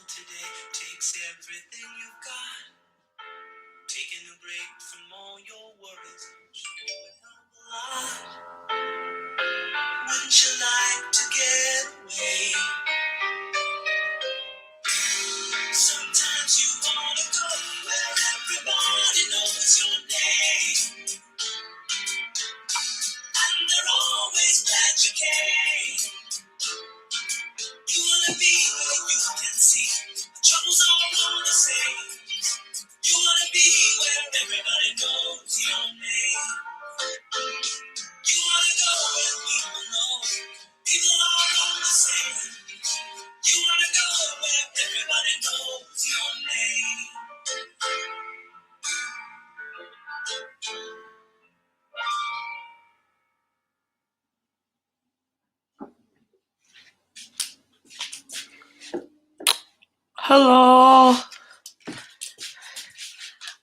today takes everything you've got. Taking a break from all your worries sure would help a lot. Wouldn't you like to get away? Sometimes you wanna go where everybody knows your name, and they're always glad you came. You wanna be where you can see the troubles are all the same. You wanna be where everybody knows your name. You wanna go where people know people are all the same. You wanna go where everybody knows your name. Hello.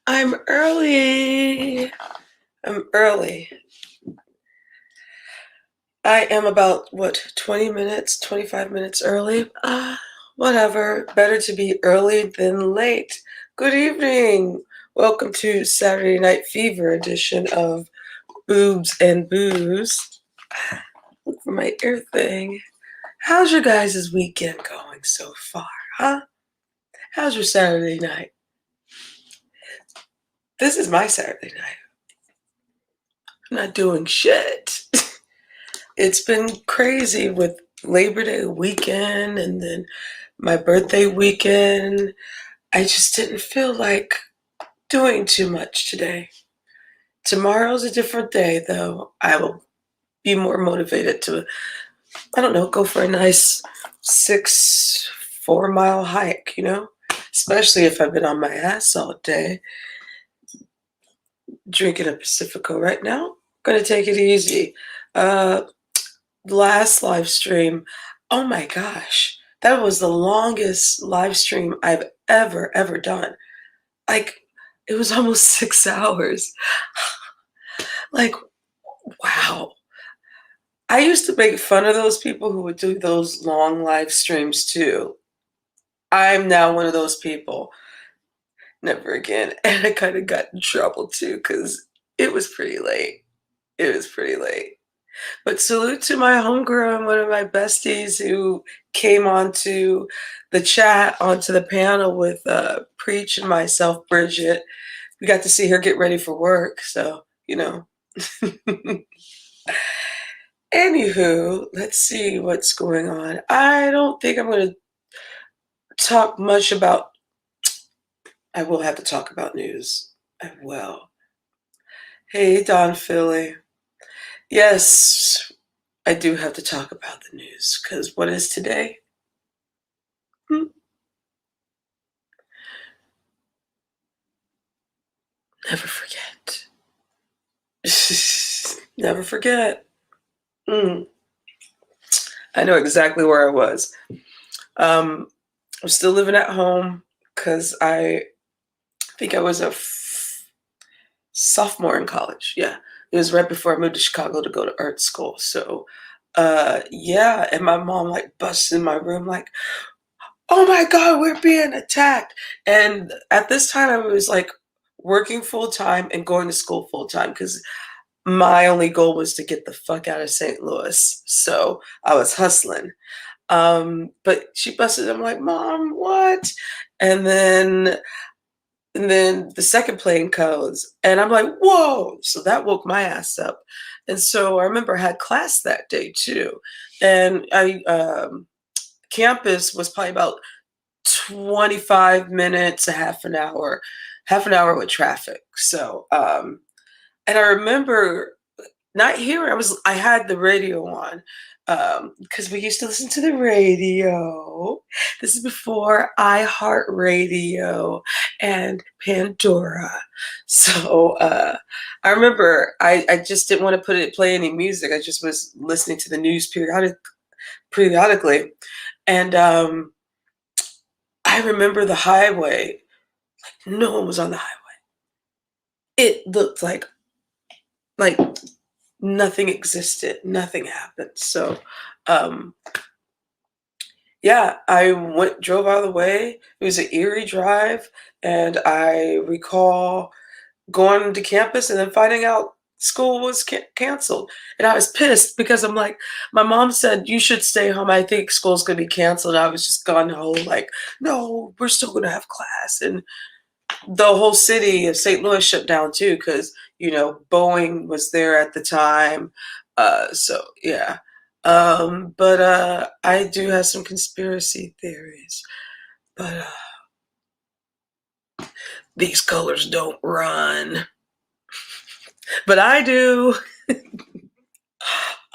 I'm early. I am about, 20 minutes, 25 minutes early? Whatever. Better to be early than late. Good evening. Welcome to Saturday Night Fever edition of Boobs and Booze. Look for my ear thing. How's your guys' weekend going so far, huh? How's your Saturday night? This is my Saturday night. I'm not doing shit. It's been crazy with Labor Day weekend and then my birthday weekend. I just didn't feel like doing too much today. Tomorrow's a different day, though. I will be more motivated to, go for a nice 4-mile hike, especially if I've been on my ass all day. Drinking a Pacifico right now. Gonna take it easy. Last live stream, oh my gosh, that was the longest live stream I've ever done. Like, it was almost 6 hours. Like, wow. I used to make fun of those people who would do those long live streams too. I'm now one of those people. Never again. And I kind of got in trouble too because it was pretty late. But salute to my homegirl, one of my besties who came onto the chat, onto the panel with Preach and myself, Bridget. We got to see her get ready for work, so, Anywho, let's see what's going on. I don't think I'm going to talk much about... I will have to talk about news. I will. Hey, Don Philly. Yes, I do have to talk about the news, because what is today? Never forget. Never forget. I know exactly where I was. I'm still living at home because I think I was a sophomore in college. Yeah, it was right before I moved to Chicago to go to art school. So, yeah, and my mom like busted in my room like, "Oh my God, we're being attacked!" And at this time, I was like working full time and going to school full time because my only goal was to get the fuck out of St. Louis. So I was hustling. But she busted. I'm like, "Mom, what?" And then the second plane comes, and I'm like, "Whoa!" So that woke my ass up. And so I remember I had class that day too, and campus was probably about 25 minutes, a half an hour with traffic. So, and I remember not hearing. I had the radio on because we used to listen to the radio. This is before iHeartRadio and Pandora. So I remember I just didn't want to play any music. I just was listening to the news periodically, and I remember the highway. Like, no one was on the highway. It looked like nothing existed. Nothing happened. So Yeah, I drove out of the way. It was an eerie drive, and I recall going to campus and then finding out school was canceled. And I was pissed because I'm like, my mom said, you should stay home. I think school's going to be canceled. I was just gone home, like, no, we're still going to have class. And the whole city of St. Louis shut down too because, Boeing was there at the time. So, yeah. But I do have some conspiracy theories. But these colors don't run. But I do.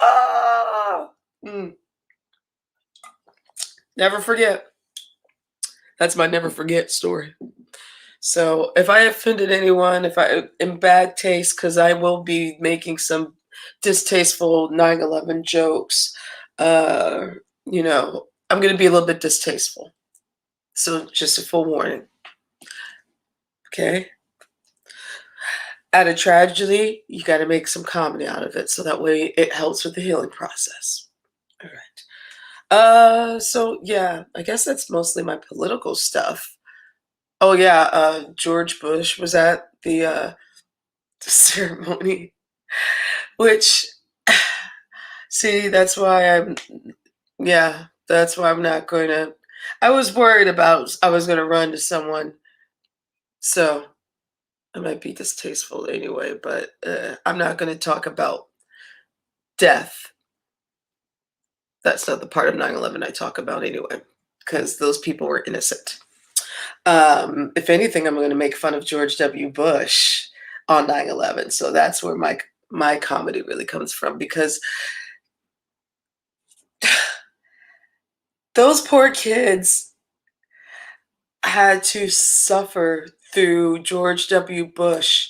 Ah! Mm, never forget. That's my never forget story. So if I offended anyone, if I in bad taste, because I will be making some distasteful 9/11 jokes, uh, I'm going to be a little bit distasteful. So just a full warning. Okay. At a tragedy, you got to make some comedy out of it, so that way it helps with the healing process. All right. So yeah, I guess that's mostly my political stuff. Oh yeah, George Bush was at the ceremony, which see, that's why I'm not going to. I was worried about I was going to run to someone, so I might be distasteful anyway. But I'm not going to talk about death. That's not the part of 9/11 I talk about anyway, because those people were innocent. If anything, I'm going to make fun of George W. Bush on 9/11. So that's where my comedy really comes from because those poor kids had to suffer through George W. Bush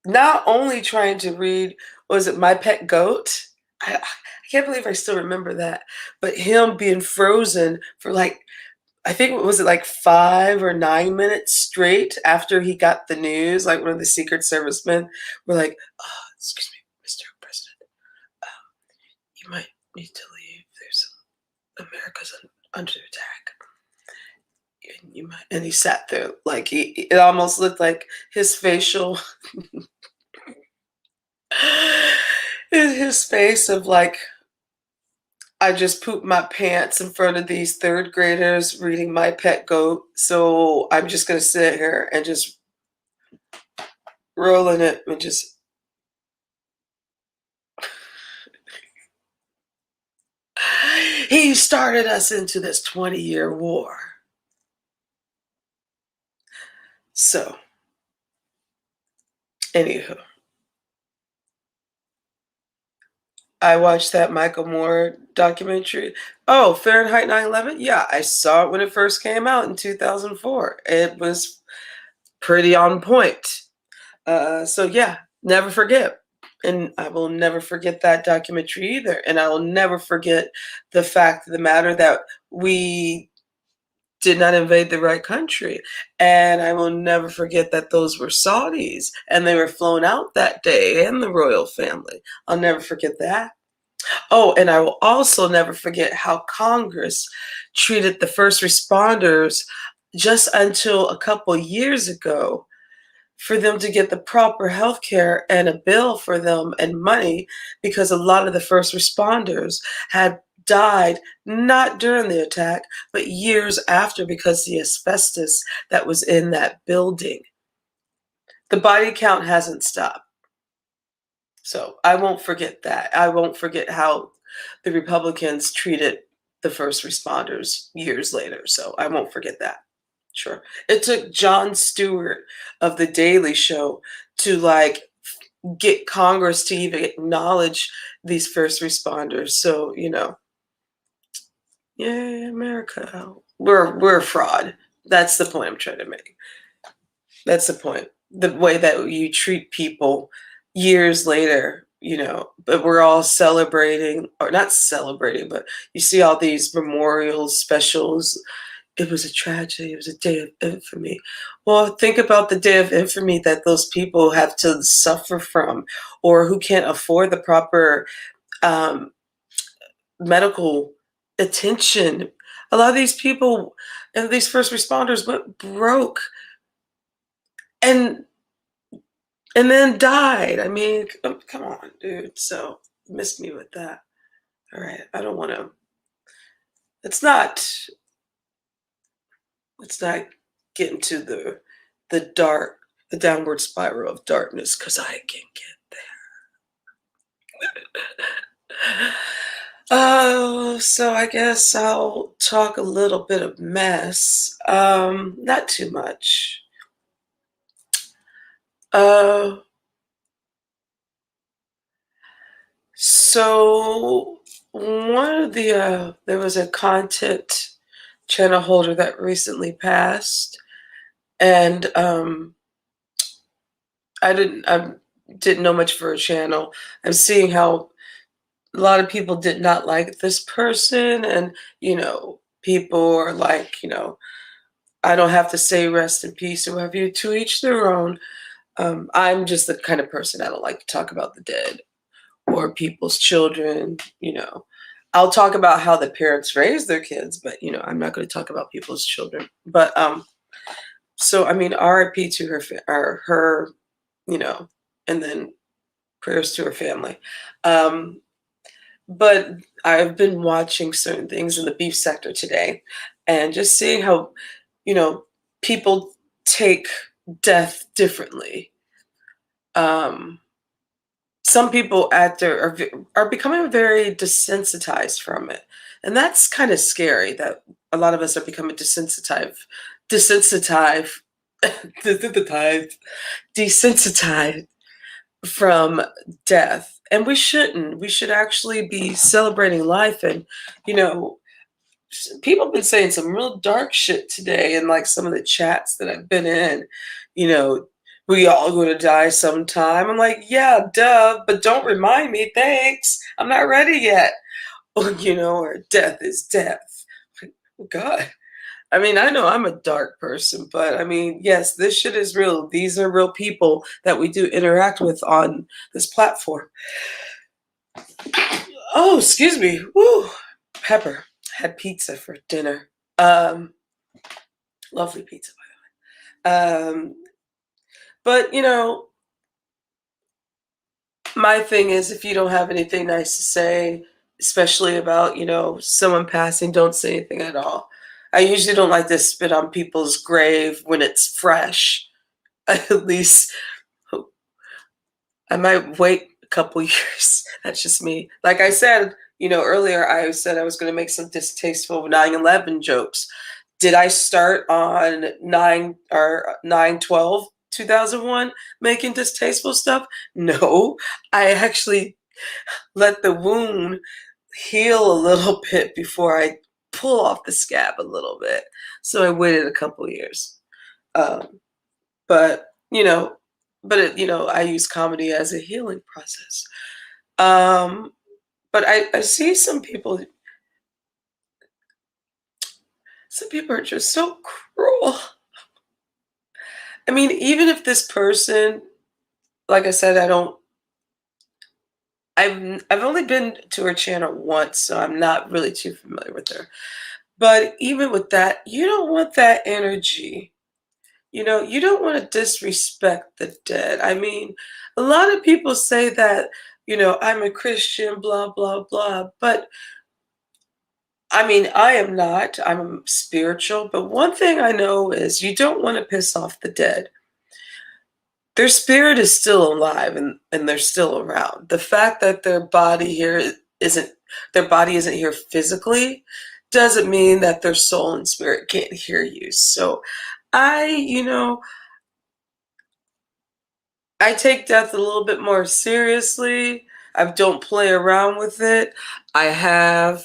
not only trying to read, was it My Pet Goat? I can't believe I still remember that, but him being frozen for like I think was it like 5 or 9 minutes straight after he got the news. Like one of the Secret Servicemen were like, oh, "Excuse me, Mr. President, you might need to leave. America's under attack. And you might." And he sat there like it almost looked like his facial, his face of like, I just pooped my pants in front of these third graders reading My Pet Goat. So I'm just gonna sit here and just rolling it and just he started us into this 20-year war. So, anywho, I watched that Michael Moore documentary. Oh, Fahrenheit 9/11? Yeah, I saw it when it first came out in 2004. It was pretty on point. So yeah, never forget. And I will never forget that documentary either. And I will never forget the fact of the matter that we did not invade the right country. And I will never forget that those were Saudis and they were flown out that day and the royal family. I'll never forget that. Oh, and I will also never forget how Congress treated the first responders just until a couple years ago for them to get the proper health care and a bill for them and money because a lot of the first responders had died not during the attack but years after because the asbestos that was in that building. The body count hasn't stopped. So I won't forget that. I won't forget how the Republicans treated the first responders years later. So I won't forget that. Sure. It took Jon Stewart of The Daily Show to like get Congress to even acknowledge these first responders. So, yay, America. We're a fraud. That's the point I'm trying to make. That's the point. The way that you treat people years later, but we're all celebrating, or not celebrating, but you see all these memorials, specials. It was a tragedy. It was a day of infamy. Well, think about the day of infamy that those people have to suffer from, or who can't afford the proper um, medical attention. A lot of these people and these first responders went broke and and then died. I mean, come on, dude. So missed me with that. All right, I don't want to. It's not. Let's not get into the dark, the downward spiral of darkness, because I can get there. Oh, so I guess I'll talk a little bit of mess. Not too much. Uh, so one of there was a content channel holder that recently passed, and I didn't know much for a channel. I'm seeing how a lot of people did not like this person, and people are like, I don't have to say rest in peace or whatever. To each their own. I'm just the kind of person, I don't like to talk about the dead or people's children. I'll talk about how the parents raise their kids, but I'm not going to talk about people's children. But so I mean, RIP to her, you know, and then prayers to her family. Um, but I've been watching certain things in the beef sector today, and just seeing how you know people take death differently. Um, some people are becoming very desensitized from it, and that's kind of scary. That a lot of us are becoming desensitized, desensitized, desensitized from death. And we shouldn't. We should actually be celebrating life. And you know, people have been saying some real dark shit today in like some of the chats that I've been in. You know, we all going to die sometime. I'm like, yeah, duh, but don't remind me. Thanks. I'm not ready yet. Or or death is death. Oh, God. I mean, I know I'm a dark person, but I mean, yes, this shit is real. These are real people that we do interact with on this platform. Oh, excuse me. Woo. Pepper. Had pizza for dinner. Lovely pizza, by the way. But my thing is, if you don't have anything nice to say, especially about someone passing, don't say anything at all. I usually don't like to spit on people's grave when it's fresh. At least I might wait a couple years. That's just me. Like I said, earlier, I said I was going to make some distasteful 9/11 jokes. Did I start on 9/12/2001 making distasteful stuff? No, I actually let the wound heal a little bit before I pull off the scab a little bit. So I waited a couple years. Um, but I use comedy as a healing process. Um, but I see some people are just so cruel. I mean, even if this person, like I said, I've only been to her channel once, so I'm not really too familiar with her. But even with that, you don't want that energy. You don't want to disrespect the dead. I mean, a lot of people say that, I'm a Christian, blah, blah, blah. But I mean, I am not. I'm spiritual. But one thing I know is you don't want to piss off the dead. Their spirit is still alive, and they're still around. The fact that isn't their body isn't here physically doesn't mean that their soul and spirit can't hear you. So I, I take death a little bit more seriously. I don't play around with it. I have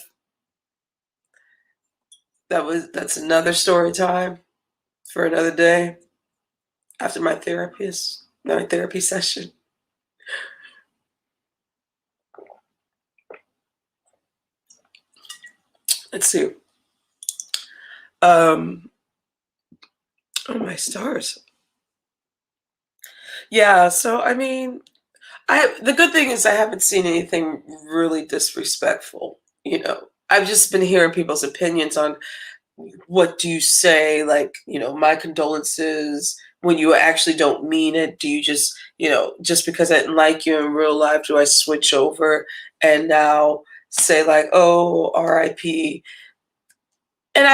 that's another story time for another day after my therapy session. Let's see. Um oh my stars. Yeah, so I mean, the good thing is I haven't seen anything really disrespectful. I've just been hearing people's opinions on what do you say, like, my condolences when you actually don't mean it. Do you just, just because I didn't like you in real life, do I switch over and now say like, oh, RIP? And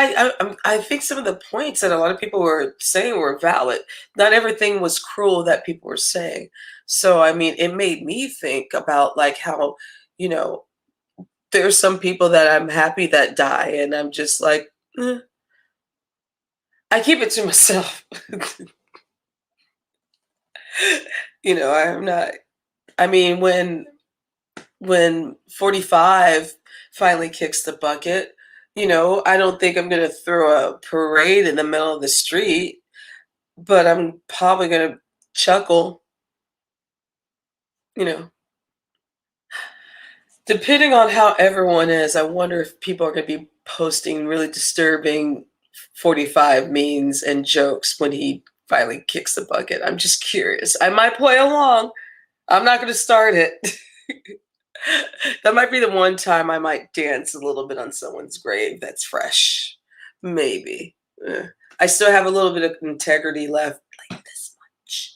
I think some of the points that a lot of people were saying were valid. Not everything was cruel that people were saying. So I mean, it made me think about like how, you know, there's some people that I'm happy that die, and I'm just like, I keep it to myself. I'm not. I mean, when 45 finally kicks the bucket, I don't think I'm gonna throw a parade in the middle of the street, but I'm probably gonna chuckle, you know. Depending on how everyone is, I wonder if people are gonna be posting really disturbing 45 memes and jokes when he finally kicks the bucket. I'm just curious. I might play along. I'm not gonna start it. That might be the one time I might dance a little bit on someone's grave that's fresh. Maybe. I still have a little bit of integrity left, like this much.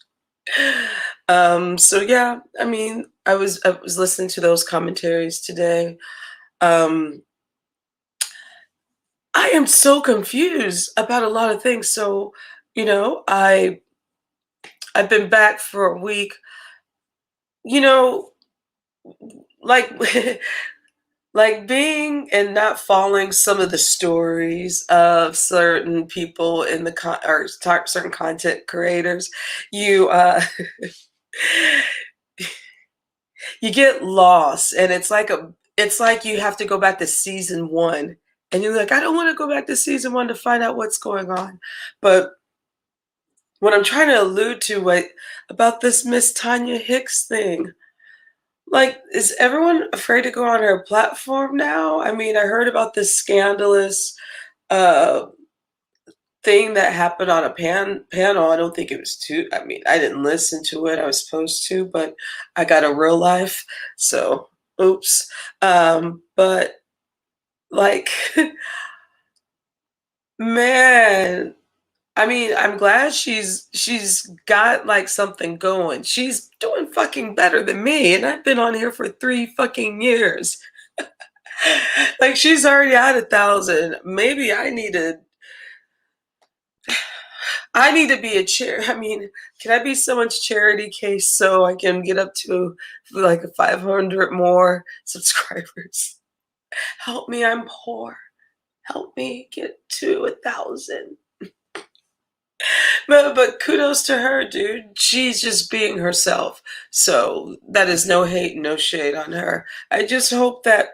So yeah, I mean, I was listening to those commentaries today. Um, I am so confused about a lot of things. So, I've been back for a week. You know, like like being and not following some of the stories of certain people in the certain content creators, you you get lost, and it's like you have to go back to season one, and you're like, I don't want to go back to season one to find out what's going on. But what I'm trying to allude to, about this Miss Tanya Hicks thing. Like, is everyone afraid to go on her platform now? I mean, I heard about this scandalous uh, thing that happened on a panel. I don't think it was too. I mean, I didn't listen to it. I was supposed to, but I got a real life, so oops. But like, man, I mean, I'm glad she's got like something going. She's doing fucking better than me, and I've been on here for 3 fucking years. Like she's already at 1,000. Maybe I need to be a chair. I mean, can I be someone's charity case so I can get up to like 500 more subscribers? Help me, I'm poor. Help me get to 1,000. But kudos to her, dude. She's just being herself. So that is no hate, no shade on her. I just hope that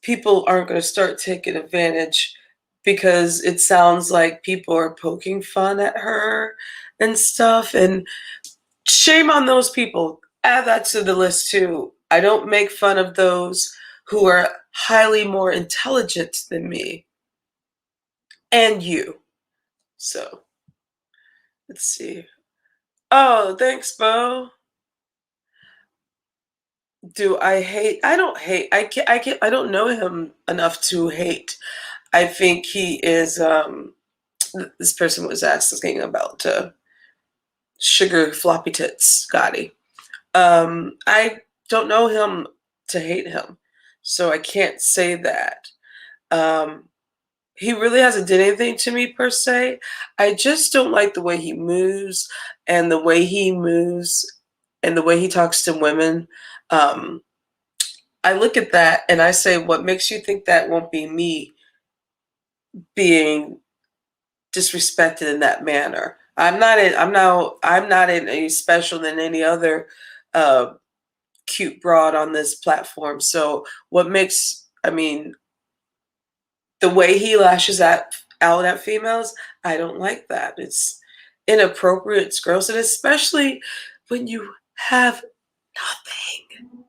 people aren't going to start taking advantage, because it sounds like people are poking fun at her and stuff. And shame on those people. Add that to the list too. I don't make fun of those who are highly more intelligent than me and you. So let's see. Oh, thanks, Bo. Do I hate? I don't hate. I don't know him enough to hate. I think he is. This person was asking about sugar floppy tits, Gotti. I don't know him to hate him, so I can't say that. Um, he really hasn't did anything to me per se. I just don't like the way he moves, and the way he moves, and the way he talks to women. Um, I look at that and I say, what makes you think that won't be me being disrespected in that manner? I'm not any special than any other uh, cute broad on this platform. So what makes I mean the way he lashes out at females, I don't like that. It's inappropriate, it's gross, and especially when you have nothing.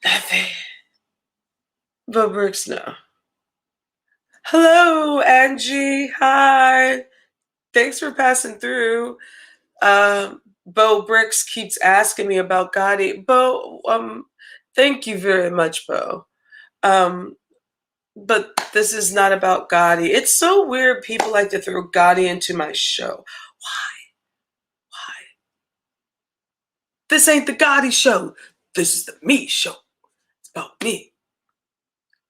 Nothing. But Brooks, no. Hello, Angie. Hi. Thanks for passing through. Bo Bricks keeps asking me about Gotti. Bo, thank you very much, Bo. Um, but this is not about Gotti. It's so weird people like to throw Gotti into my show. Why? This ain't the Gotti show. This is the me show. It's about me.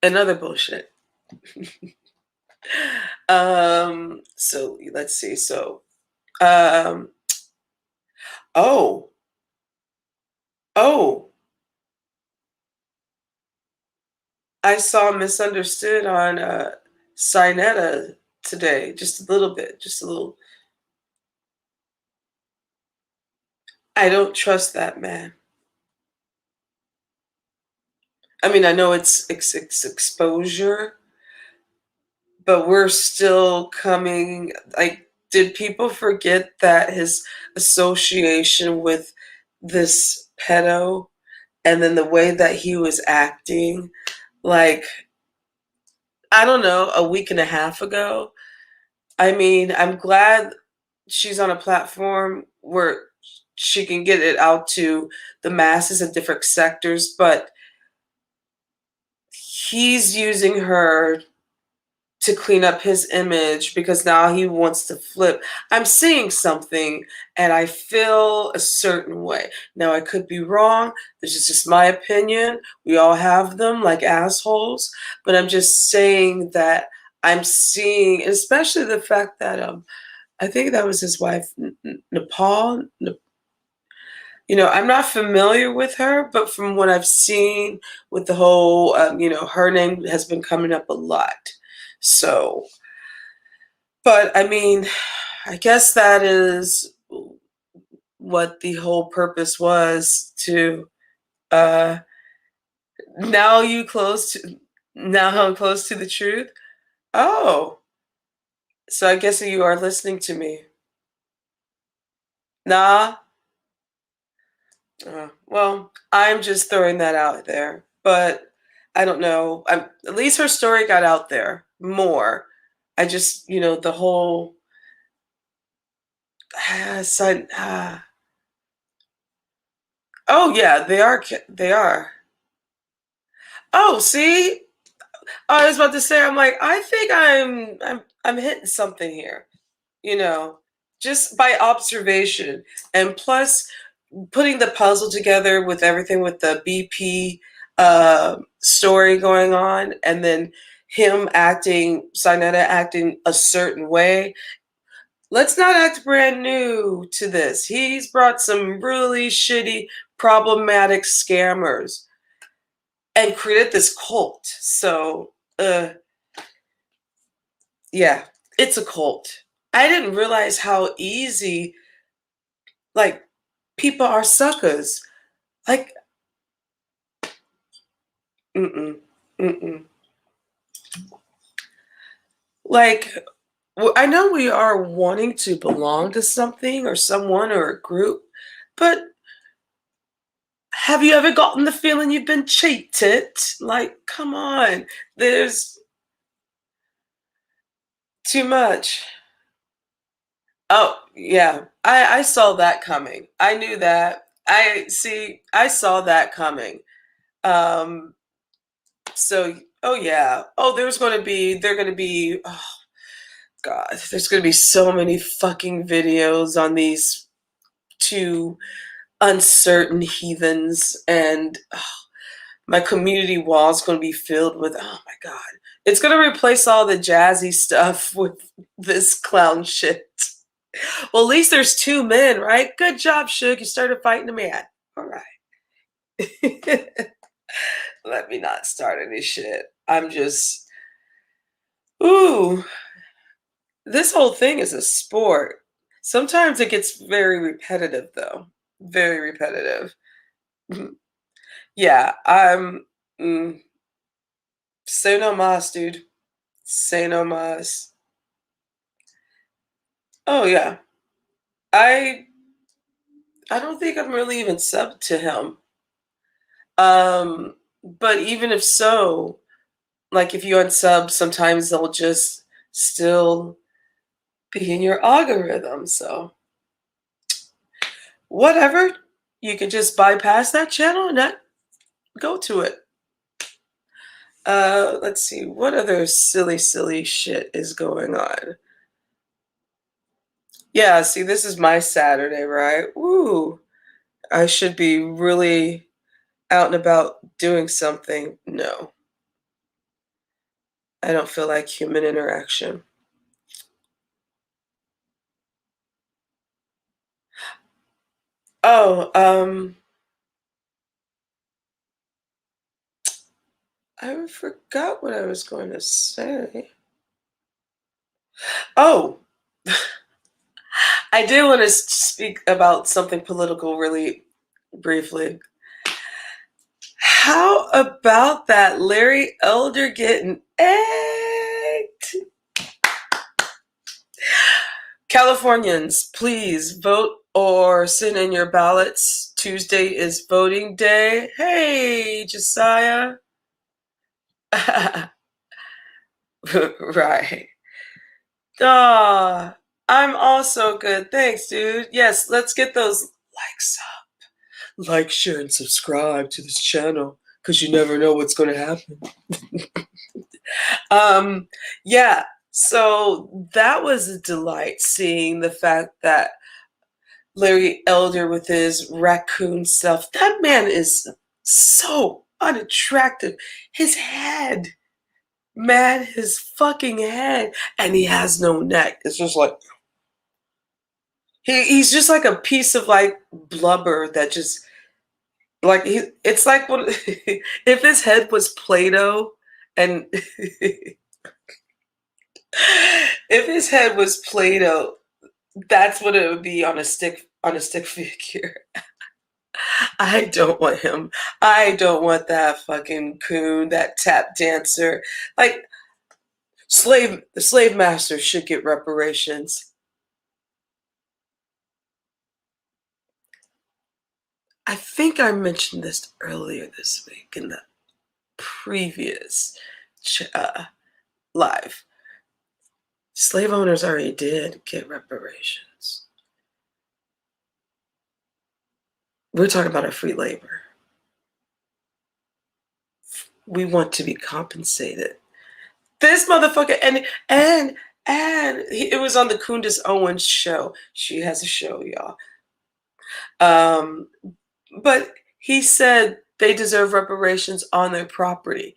And other bullshit. So let's see. Um, oh, oh, I saw Misunderstood on Sinetta today. Just a little bit. Just a little. I don't trust that man. I mean, I know it's exposure, but we're still coming. Like, did people forget that his association with this pedo and then the way that he was acting? Like, I don't know, a week and a half ago. I mean, I'm glad she's on a platform where she can get it out to the masses in different sectors, but he's using her to clean up his image because now he wants to flip. I'm seeing something and I feel a certain way. Now, I could be wrong. This is just my opinion. We all have them like assholes, but I'm just saying that I'm seeing, especially the fact that I think that was his wife, Nepal. I'm not familiar with her, but from what I've seen with the whole, her name has been coming up a lot. So, but I mean, I guess that is what the whole purpose was to, uh, now you close to, now I'm close to the truth. Oh, so I guess you are listening to me. Nah. Well, I'm just throwing that out there, but I don't know. At least her story got out there more. I just, the whole side. Oh yeah, they are. They are. Oh, see, I was about to say. I'm like, I think I'm hitting something here. You know, just by observation, and plus putting the puzzle together with everything with the BP story going on, and then Sinetta acting a certain way. Let's not act brand new to this. He's brought some really shitty, problematic scammers and created this cult. So, yeah, it's a cult. I didn't realize how easy, like, people are suckers. Like, mm-mm, mm-mm. Like, I know we are wanting to belong to something or someone or a group, but have you ever gotten the feeling you've been cheated? Like, come on, there's too much. Oh, yeah, I saw that coming. I knew that. I saw that coming. Um, so, oh yeah. Oh, they're going to be, oh God, there's going to be so many fucking videos on these two uncertain heathens, and my community wall is going to be filled with, oh my God, it's going to replace all the jazzy stuff with this clown shit. Well, at least there's two men, right? Good job, Suge. You started fighting a man. All right. Let me not start any shit. I'm just, ooh, this whole thing is a sport. Sometimes it gets very repetitive, though. Very repetitive. Yeah, mm, say no mas, dude. Say no mas. Oh yeah, I I don't think I'm really even subbed to him. But even if so, like if you unsub, sometimes they'll just still be in your algorithm. So whatever, you can just bypass that channel and not go to it. Let's see. What other silly shit is going on? Yeah, see, this is my Saturday, right? Woo. I should be really out and about doing something. No, I don't feel like human interaction. Oh, I forgot what I was going to say. Oh, I did want to speak about something political really briefly. How about that Larry Elder getting egged? Californians, please vote or send in your ballots. Tuesday is voting day. Hey, Josiah. Right. Ah, I'm also good. Thanks, dude. Yes, let's get those likes up. Like, share, and subscribe to this channel because you never know what's going to happen. Um, yeah, so that was a delight seeing the fact that Larry Elder with his raccoon stuff. That man is so unattractive. His head, man, his fucking head, and he has no neck. It's just like he's just like a piece of like blubber that just like it's like what if his head was Play-Doh and if his head was Play-Doh, that's what it would be on a stick figure. I don't want him. I don't want that fucking coon, that tap dancer. Like the slave master should get reparations. I think I mentioned this earlier this week in the previous live. Slave owners already did get reparations. We're talking about our free labor. We want to be compensated. This motherfucker, it was on the Candace Owens show. She has a show, y'all. Um, but he said they deserve reparations on their property.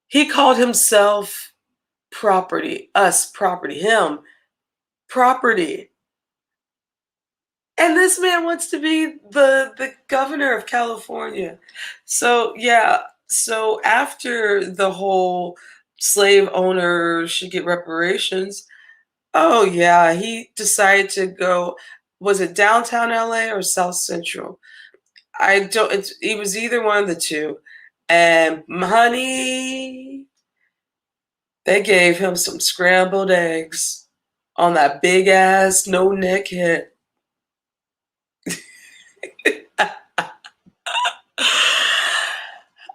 He called himself property, us property, him property. And this man wants to be the governor of California. So yeah, so after the whole slave owner should get reparations, oh yeah, he decided to go. Was it downtown LA or South Central? I don't. It was either one of the two, and honey, they gave him some scrambled eggs on that big ass no neck head.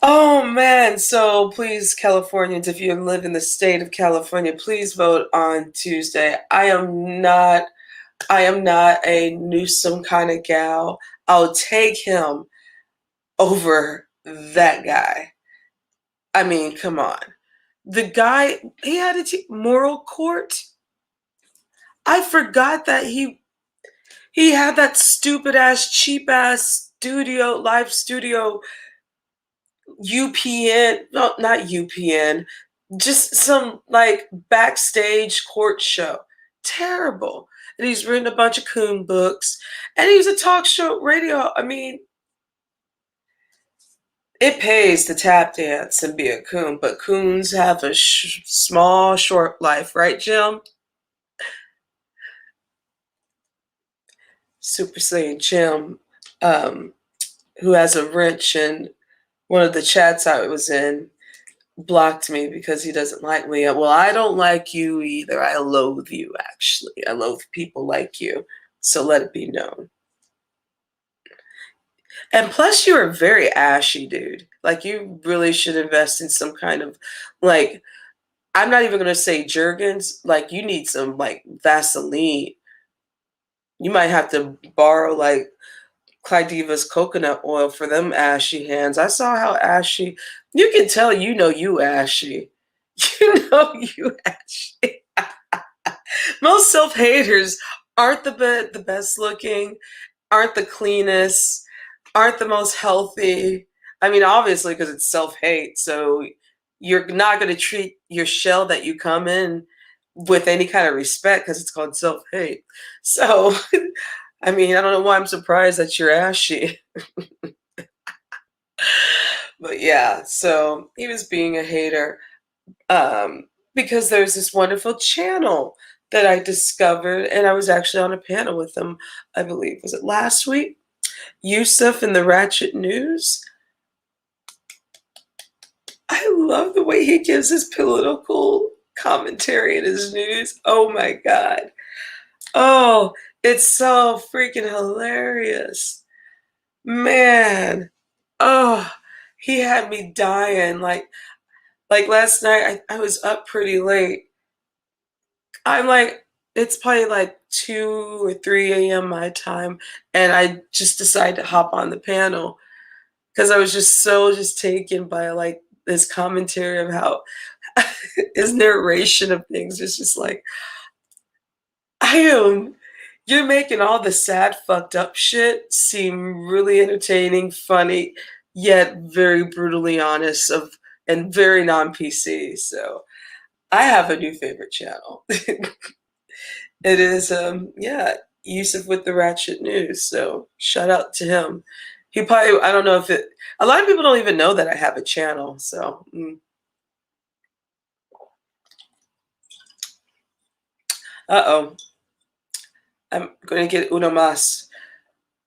Oh man, so please, Californians, if you live in the state of California, please vote on Tuesday. I am not a Newsom kind of gal. I'll take him over that guy. I mean, come on. The guy, he had a moral court. I forgot that he had that stupid ass, cheap ass studio, live studio UPN, no, not UPN, just some like backstage court show. Terrible. And he's written a bunch of coon books. And he's a talk show radio. I mean, it pays to tap dance and be a coon, but coons have a small, short life, right, Jim? Super Saiyan Jim, um, who has a wrench in one of the chats I was in, blocked me because he doesn't like me. Well, I don't like you either. I loathe you, actually. I loathe people like you. So let it be known. And plus, you're a very ashy dude. Like, you really should invest in some kind of, like, I'm not even going to say Jergens. Like, you need some, like, Vaseline. You might have to borrow, like, Clydeva's coconut oil for them ashy hands. I saw how ashy. You can tell you ashy. You know you ashy. Most self-haters aren't the best looking, aren't the cleanest, aren't the most healthy. I mean, obviously, because it's self-hate, so you're not going to treat your shell that you come in with any kind of respect because it's called self-hate. So, I mean, I don't know why I'm surprised that you're ashy. But yeah, so he was being a hater. Because there's this wonderful channel that I discovered, and I was actually on a panel with them, I believe. Was it last week? Yusuf in the Ratchet News. I love the way he gives his political commentary in his news. Oh my God. Oh, it's so freaking hilarious. Man. Oh, he had me dying. Like last night, I was up pretty late. I'm like, it's probably like 2 or 3 a.m. my time, and I just decided to hop on the panel because I was just so just taken by like this commentary of how his narration of things is just like, I am, you're making all the sad, fucked up shit seem really entertaining, funny, yet very brutally honest and very non-PC. So I have a new favorite channel. It is, yeah, Yusuf with the Ratchet News. So shout out to him. He probably, I don't know if it, a lot of people don't even know that I have a channel. So, uh-oh, I'm going to get uno mas.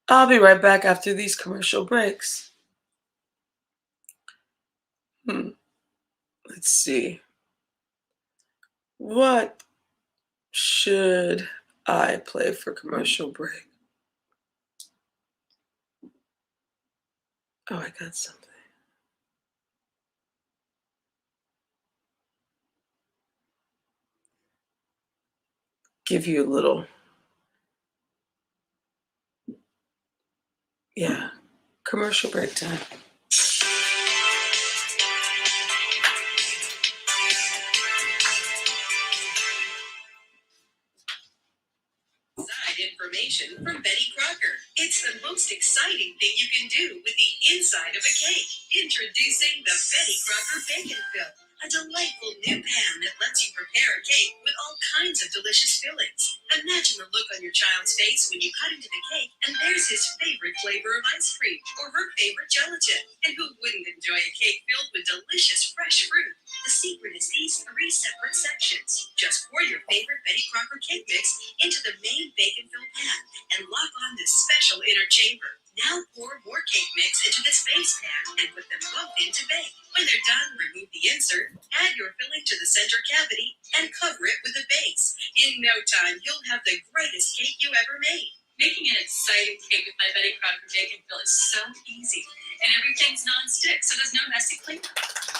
I'll be right back after these commercial breaks. Let's see. What should I play for commercial break? Oh, I got something. Give you a little, yeah, commercial break time. Inside information from Betty Crocker. It's the most exciting thing you can do with the inside of a cake. Introducing the Betty Crocker Bacon Fill, a delightful new pan that lets you prepare a cake with all kinds of delicious fillings. Imagine the look on your child's face when you cut into the cake and there's his favorite flavor of ice cream or her favorite gelatin. And who wouldn't enjoy a cake filled with delicious fresh fruit? The secret is these 3 separate sections. Just pour your favorite Betty Crocker cake mix into the main bacon fill pan and lock on this special inner chamber. Now pour more cake mix into this base pan and put them both into bake. When they're done, remove the insert, add your filling to the center cavity, and cover it with the base. In no time, you'll have the greatest cake you ever made. Making an exciting cake with my Betty Crocker Bacon Fill is so easy, and everything's non-stick, so there's no messy cleanup.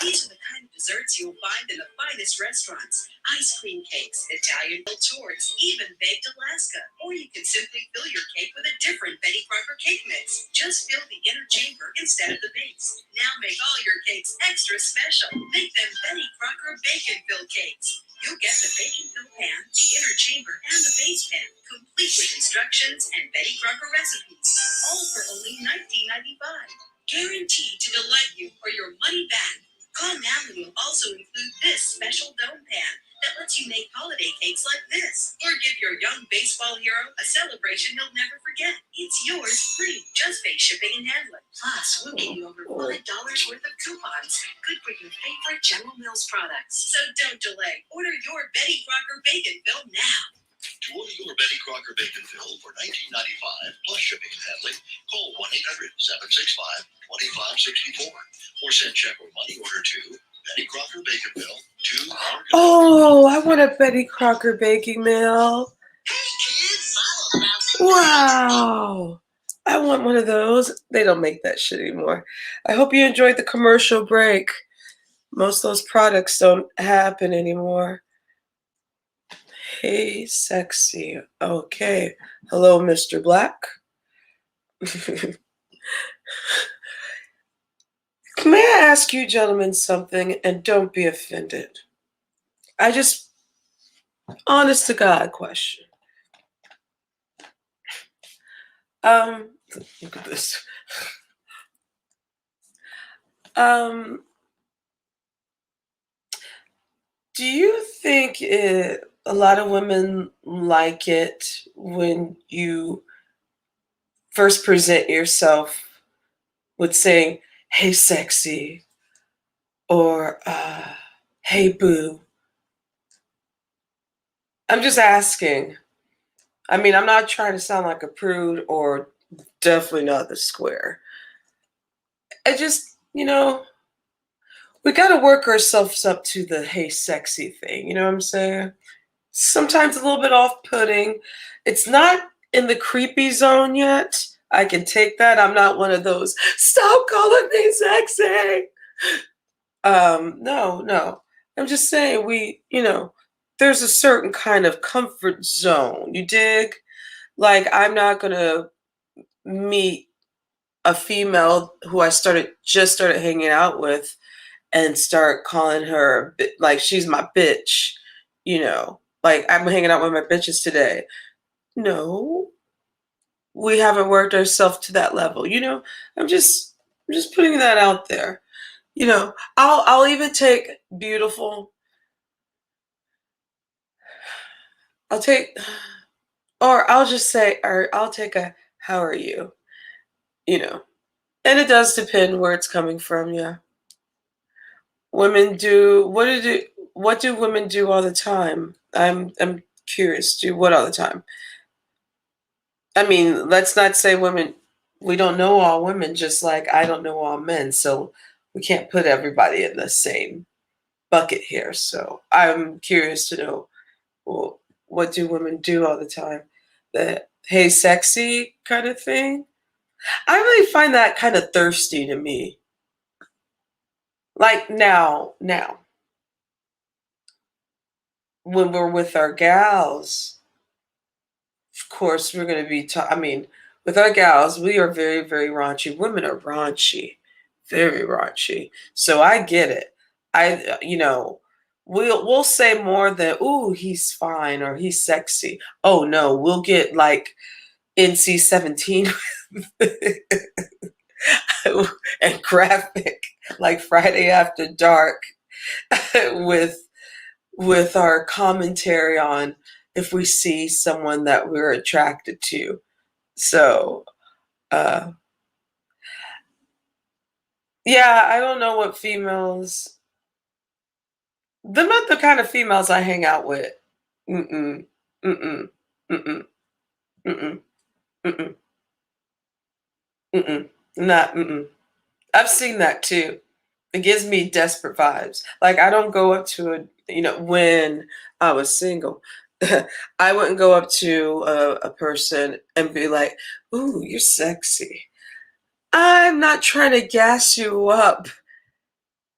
These are the kind of desserts you'll find in the finest restaurants. Ice cream cakes, Italian torts, even baked Alaska. Or you can simply fill your cake with a different Betty Crocker cake mix. Just fill the inner chamber instead of the base. Now make all your cakes extra special. Make them Betty Crocker Bacon Fill cakes. You'll get the bacon fill pan, the inner chamber, and the base pan, complete with instructions and Betty Crocker recipes. All for only $19.95. Guaranteed to delight you or your money back. Call now and we'll also include this special dome pan that lets you make holiday cakes like this. Or give your young baseball hero a celebration he'll never forget. It's yours free. Just pay shipping and handling. Plus, we'll give you over $5 worth of coupons. Good for your favorite General Mills products. So don't delay. Order your Betty Crocker Bacon Fill now. To order your Betty Crocker Bacon Fill for $19.95 plus shipping and handling, call 1-800-765-2564 or send check or money order to Betty Crocker Bacon Fill to. Oh, I want a Betty Crocker baking mill. Wow. I want one of those. They don't make that shit anymore. I hope you enjoyed the commercial break. Most of those products don't happen anymore. Hey, sexy. Okay. Hello, Mr. Black. May I ask you gentlemen something, and don't be offended? I just, honest to God question. Um, Look at this. Um, do you think a lot of women like it when you first present yourself with saying, "Hey, sexy," or "Hey, boo"? I'm just asking. I mean, I'm not trying to sound like a prude or definitely not the square. I just, we got to work ourselves up to the "Hey, sexy" thing. You know what I'm saying? Sometimes a little bit off putting. It's not in the creepy zone yet. I can take that. I'm not one of those, stop calling me sexy. No, no. I'm just saying there's a certain kind of comfort zone. You dig? Like I'm not gonna meet a female who I started hanging out with and start calling her like she's my bitch. Like I'm hanging out with my bitches today. No, we haven't worked ourselves to that level. I'm just I'm just putting that out there. I'll even take beautiful. I'll take or I'll just say or I'll take a how are you? You know. And it does depend where it's coming from, yeah. Women do what do women do all the time? I'm curious. Do what all the time? I mean, let's not say women we don't know all women just like I don't know all men. So we can't put everybody in the same bucket here. So I'm curious to know, well, what do women do all the time? The hey sexy kind of thing? I really find that kind of thirsty to me. Like now when we're with our gals, of course, we're going to be. I mean, with our gals, we are very, very raunchy. Women are raunchy, very raunchy. So I get it. We'll say more than "ooh, he's fine" or "he's sexy." Oh no, we'll get like NC-17 and graphic, like Friday After Dark, with our commentary on if we see someone that we're attracted to. So, uh, yeah, I don't know what females. They're not the kind of females I hang out with. Mm-mm. Mm-mm. Mm-mm. Mm-mm. Mm-mm. Mm-mm. Not. Mm-mm. I've seen that too. It gives me desperate vibes. Like I don't go up to when I was single, I wouldn't go up to a person and be like, "Ooh, you're sexy." I'm not trying to gas you up.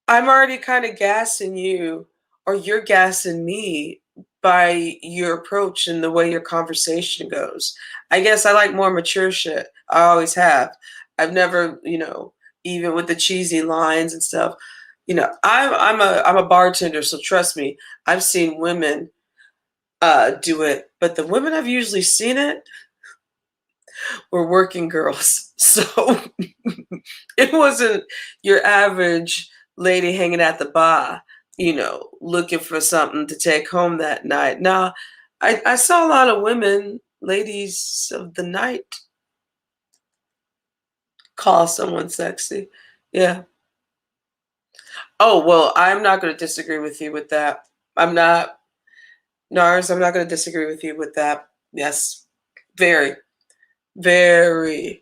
I'm already kind of gassing you, or you're gassing me by your approach and the way your conversation goes. I guess I like more mature shit. I always have. I've never, even with the cheesy lines and stuff. I'm a bartender, so trust me, I've seen women do it, but the women I've usually seen it were working girls. So it wasn't your average lady hanging at the bar, looking for something to take home that night. Now, I saw a lot of women, ladies of the night, call someone sexy. Yeah. Oh, well, I'm not going to disagree with you with that. I'm not, Nars, I'm not going to disagree with you with that. Yes. Very, very.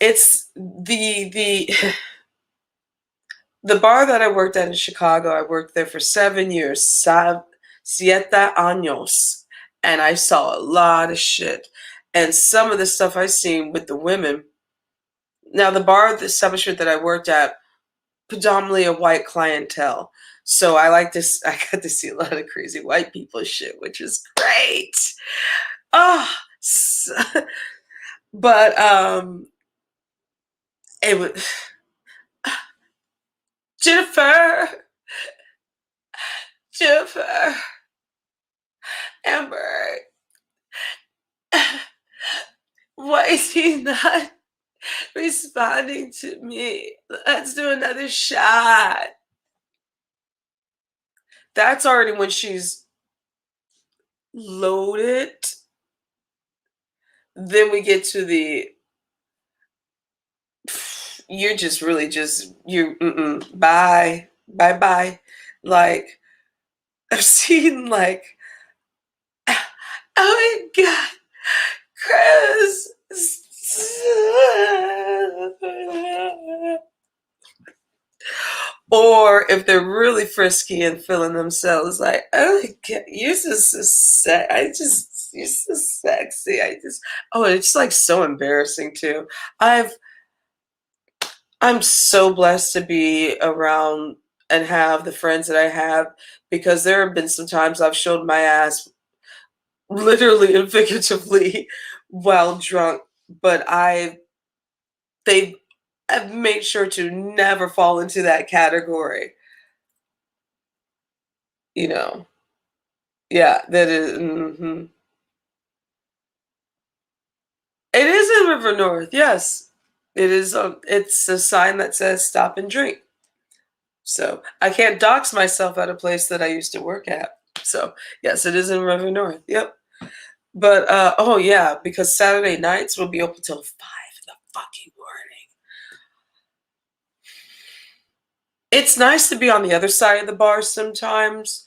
It's the the bar that I worked at in Chicago. I worked there for 7 years, siete años, and I saw a lot of shit. And some of the stuff I seen with the women. Now, the establishment that I worked at, predominantly a white clientele. So I got to see a lot of crazy white people shit, which is great. Oh, but it was Jennifer, Jennifer, Amber. Why is he not responding to me? Let's do another shot. That's already when she's loaded. Then we get to the you're just really just you bye bye bye. Like I've seen like oh my god, Chris. Or if they're really frisky and feeling themselves, like, oh my god, you're just so you're so sexy. Oh, it's like so embarrassing too. I've, I'm so blessed to be around and have the friends that I have because there have been some times I've showed my ass literally and figuratively while drunk, but they have made sure to never fall into that category, you know. Yeah, that is. It is in River North. Yes, it is. It's a sign that says "Stop and Drink." So I can't dox myself at a place that I used to work at. So yes, it is in River North. Yep. But oh yeah, because Saturday nights will be open till 5 in the fucking morning. It's nice to be on the other side of the bar sometimes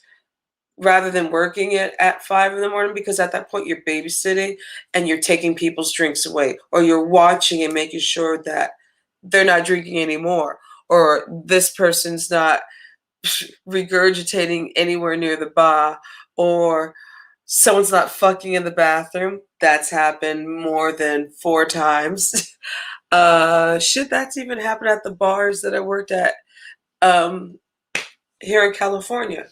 rather than working it at 5 in the morning because at that point you're babysitting and you're taking people's drinks away or you're watching and making sure that they're not drinking anymore or this person's not regurgitating anywhere near the bar or someone's not fucking in the bathroom. That's happened more than 4 times. Shit, that's even happened at the bars that I worked at um here in California.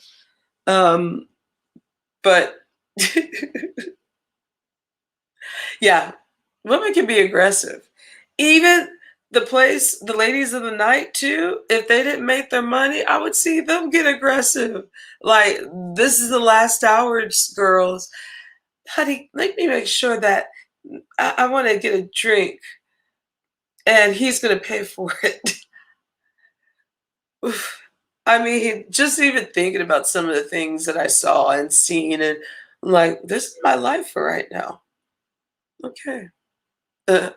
Um but yeah, women can be aggressive. Even the ladies of the night too, if they didn't make their money, I would see them get aggressive. Like, this is the last hour, girls. Honey, let me make sure that I want to get a drink and he's going to pay for it. Oof. I mean, just even thinking about some of the things that I saw and seen, and like, this is my life for right now. Okay. Uh,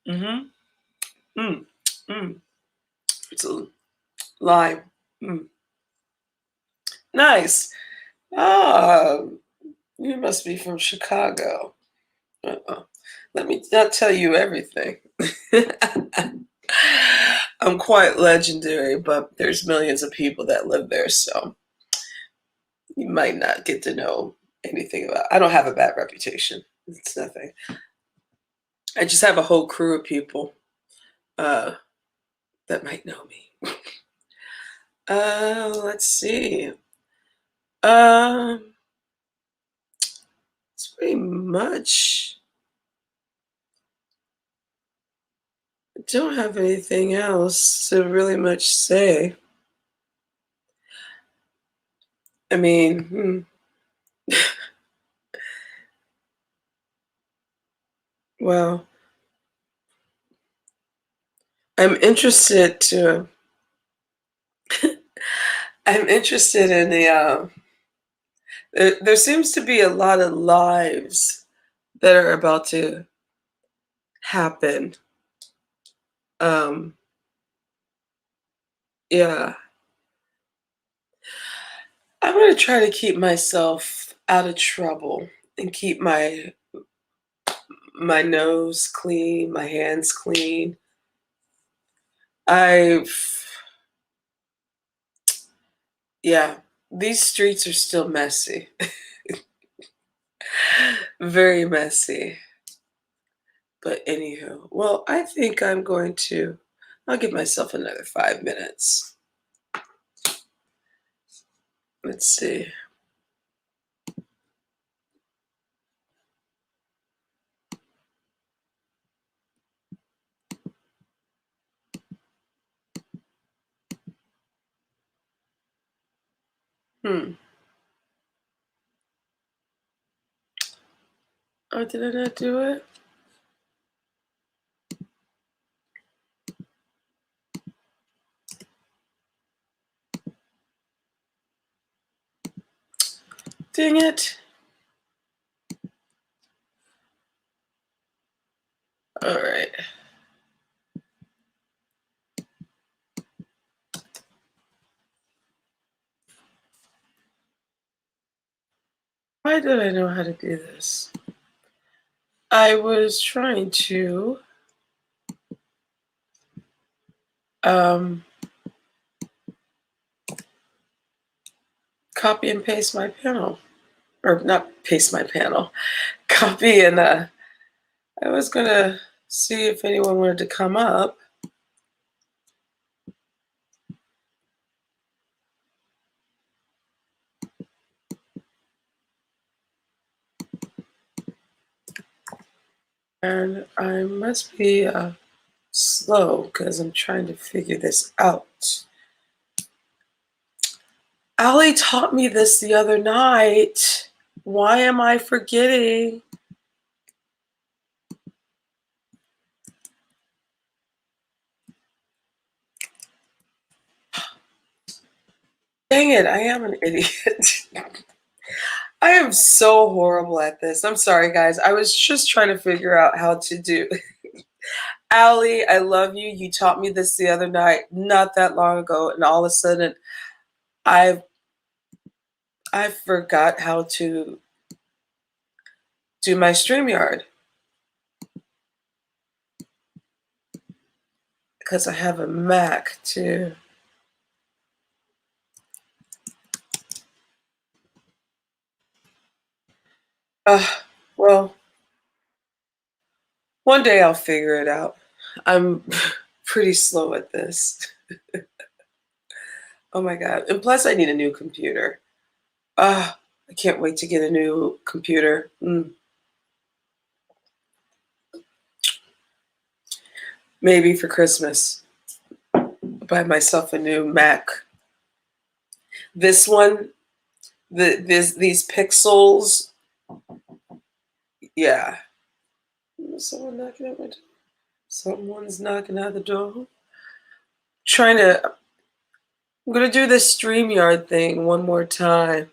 mm-hmm. Mm. Mm. It's a lime. Mm. Nice. Ah, you must be from Chicago. Uh-uh. Let me not tell you everything. I'm quite legendary, but there's millions of people that live there, so you might not get to know anything about. I don't have a bad reputation. It's nothing. I just have a whole crew of people uh, that might know me. Let's see. Um, it's pretty much. I don't have anything else to really much say. I mean, well, I'm interested to. I'm interested in the. There seems to be a lot of lives that are about to happen. Um, yeah, I'm gonna try to keep myself out of trouble and keep my nose clean, my hands clean. I've yeah, these streets are still messy, very messy. But anywho, well, I think I'm going to. I'll give myself another 5 minutes. Let's see. Hmm. Oh, did I not do it? Dang it. All right. Why did I know how to do this? I was trying to um, copy and paste my panel. Or not paste my panel. Copy and I was going to see if anyone wanted to come up. And I must be slow because I'm trying to figure this out. Allie taught me this the other night. Why am I forgetting? Dang it, I am an idiot. I am so horrible at this. I'm sorry, guys. I was just trying to figure out how to do. Allie, I love you. You taught me this the other night, not that long ago, and all of a sudden, I I forgot how to do my StreamYard because I have a Mac too. Uh, well, one day I'll figure it out. I'm pretty slow at this. Oh my God. And plus, I need a new computer. I can't wait to get a new computer. Maybe for Christmas, buy myself a new Mac. This one, these pixels, yeah. Someone knocking at my door. Someone's knocking at the door. Trying to. I'm gonna do this StreamYard thing one more time.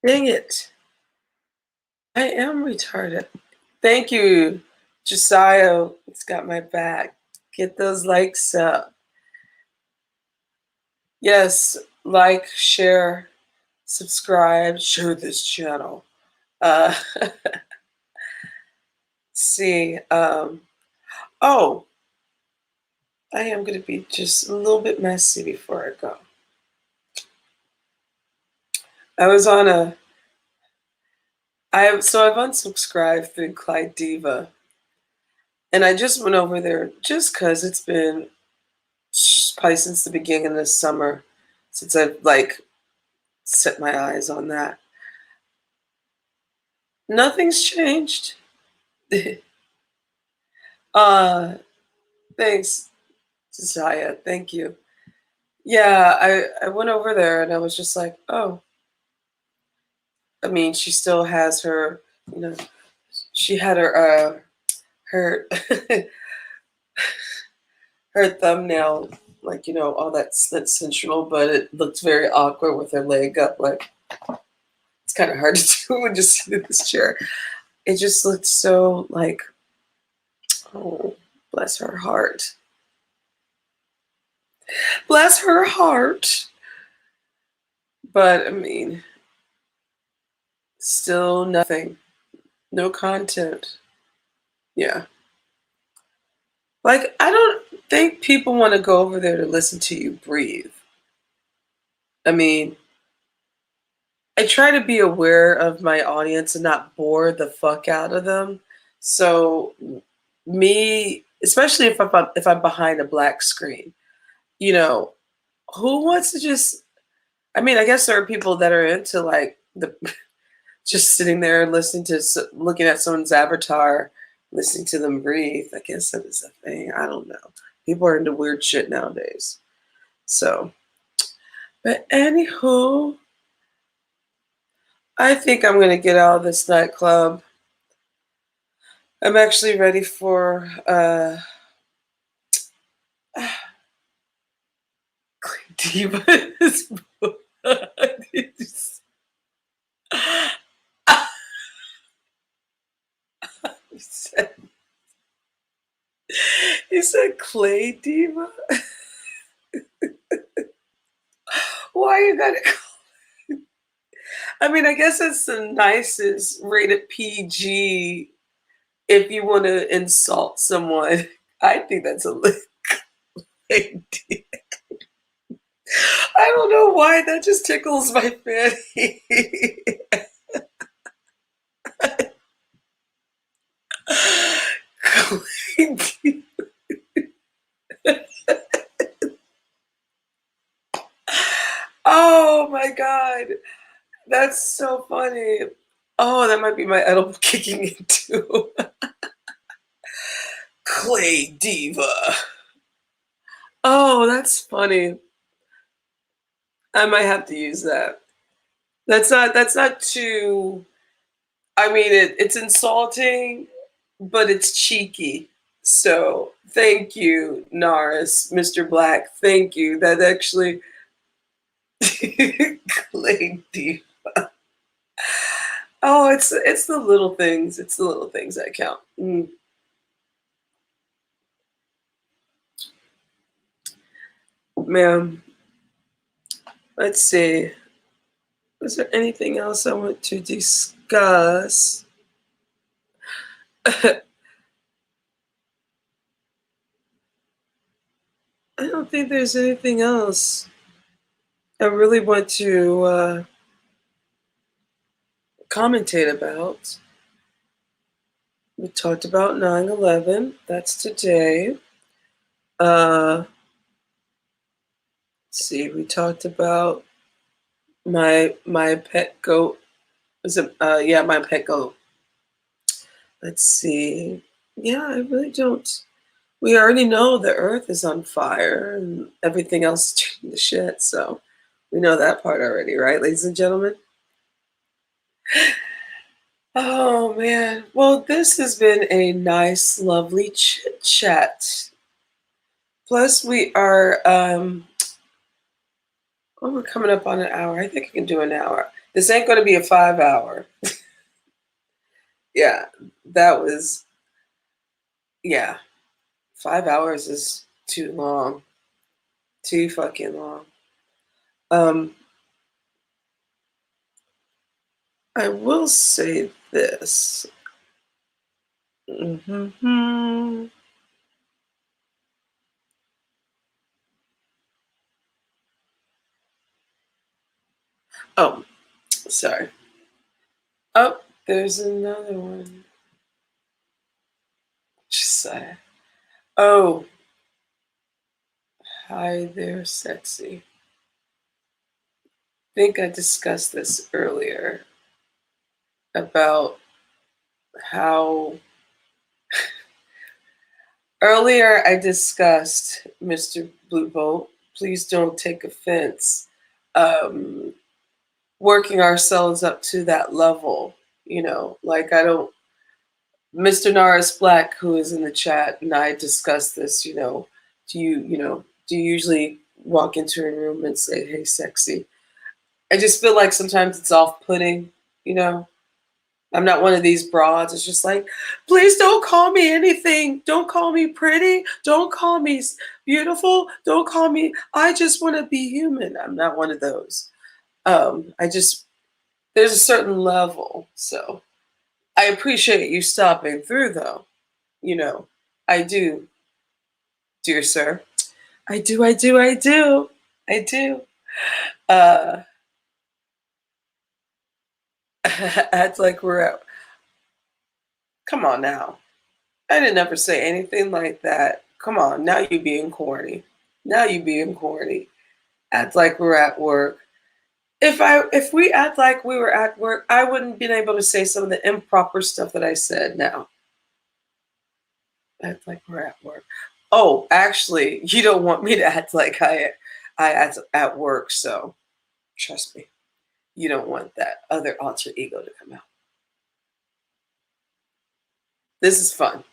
Dang it! I am retarded. Thank you, Josiah. It's got my back. Get those likes up. Yes, like, share, subscribe, share this channel. Uh, see. Oh, I am going to be just a little bit messy before I go. I was on a. I've unsubscribed through Clyde Diva, and I just went over there just because it's been probably since the beginning of the summer since I've like set my eyes on that. Nothing's changed. uh, thanks, Josiah. Thank you. Yeah, I went over there and I was just like, oh, I mean, she still has her, you know, she had her her thumbnail, like, all that's sensual, but it looked very awkward with her leg up. Like, it's kind of hard to do when just sit in this chair. It just looked so like, oh, bless her heart. Bless her heart. But I mean, still nothing. No content. Yeah. Like, I don't think people want to go over there to listen to you breathe. I mean, I try to be aware of my audience and not bore the fuck out of them. So me, especially if I'm behind a black screen, you know, who wants to just? I mean, I guess there are people that are into like the just sitting there and listening to looking at someone's avatar, listening to them breathe. I guess that is a thing. I don't know. People are into weird shit nowadays. So, but anywho, I think I'm gonna get out of this nightclub. I'm actually ready for Divas. he, said, he said Clay Diva. Why you gotta? I mean, I guess it's the nicest rated PG if you want to insult someone. I think that's a little Diva. I don't know why that just tickles my fanny. Clay Diva. Oh my god. That's so funny. Oh, that might be my edible kicking in too. Clay Diva. Oh, that's funny. I might have to use that. That's not too I mean it's insulting, but it's cheeky. So thank you, Norris, Mr. Black. Thank you. That actually Clay Diva. Oh, it's the little things. It's the little things that count. Ma'am, let's see. Is there anything else I want to discuss? I don't think there's anything else I really want to commentate about. We talked about 9/11. That's today. Let's see. We talked about my pet goat. Was it? Yeah, my pet goat. Let's see. Yeah, I really don't. We already know the Earth is on fire and everything else is turning to shit. So we know that part already, right, ladies and gentlemen? Oh man. Well, this has been a nice, lovely chit chat. Plus, we are oh, we're coming up on an hour. I think I can do an hour. This ain't gonna be a 5 hour. Yeah, that was yeah. 5 hours is too long. Too fucking long. Um, I will say this. Hmm. Oh, sorry. Oh, there's another one. Just say, oh, hi there, sexy. I think I discussed this earlier about how earlier I discussed Mr. Blue Bolt. Please don't take offense. Um, Working ourselves up to that level, like I don't. Mr. Norris Black, who is in the chat, and I discussed this. Do you usually walk into a room and say, "Hey, sexy"? I just feel like sometimes it's off-putting. You know, I'm not one of these broads. It's just like, please don't call me anything. Don't call me pretty. Don't call me beautiful. Don't call me. I just want to be human. I'm not one of those. I just there's a certain level. So I appreciate you stopping through, though. You know, I do, dear sir. I do. I do. I do. I do. Uh, Act like we're at. Come on now. I didn't ever say anything like that. Come on, now you being corny. Now you being corny. Act like we're at work. If we act like we were at work, I wouldn't been able to say some of the improper stuff that I said now. Act like we're at work. Oh, actually, you don't want me to act like I act at work, so trust me. You don't want that other alter ego to come out. This is fun.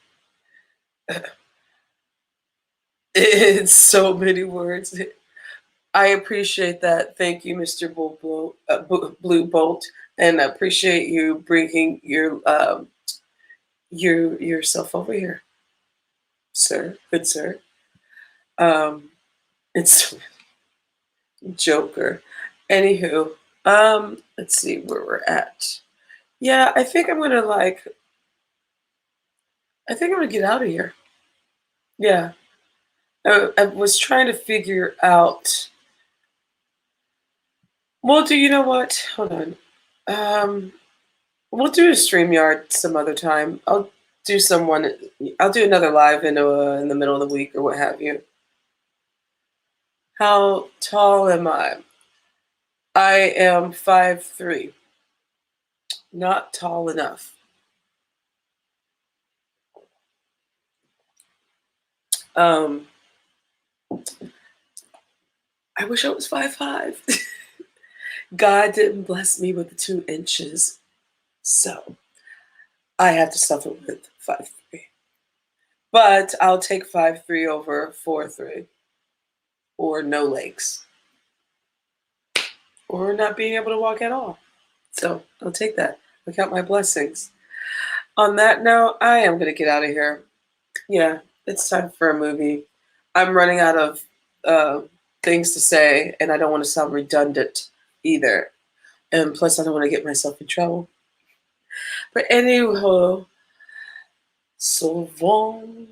It's so many words. I appreciate that. Thank you, Mr. Blue Bolt, and I appreciate you bringing yourself over here, sir. Good sir. Um, it's Joker. Anywho, let's see where we're at. Yeah, I think I'm gonna like. I think I'm gonna get out of here. Yeah, I was trying to figure out. Well, do you know what? Hold on. Um, we'll do a StreamYard some other time. Do someone. I'll do another live in the middle of the week or what have you. How tall am I? I am 5'3". Not tall enough. Um, I wish I was 5'5". God didn't bless me with the 2 inches, so I have to suffer with 5'3". But I'll take 5'3" over 4'3", or no legs, or not being able to walk at all. So I'll take that. I'll count my blessings. On that note, I am going to get out of here. Yeah, it's time for a movie. I'm running out of uh, things to say, and I don't want to sound redundant either. And plus, I don't want to get myself in trouble. But anywho, souvent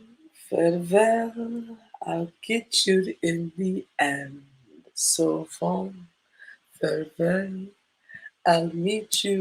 farewell. I'll get you in the end. Souvent farewell. I'll meet you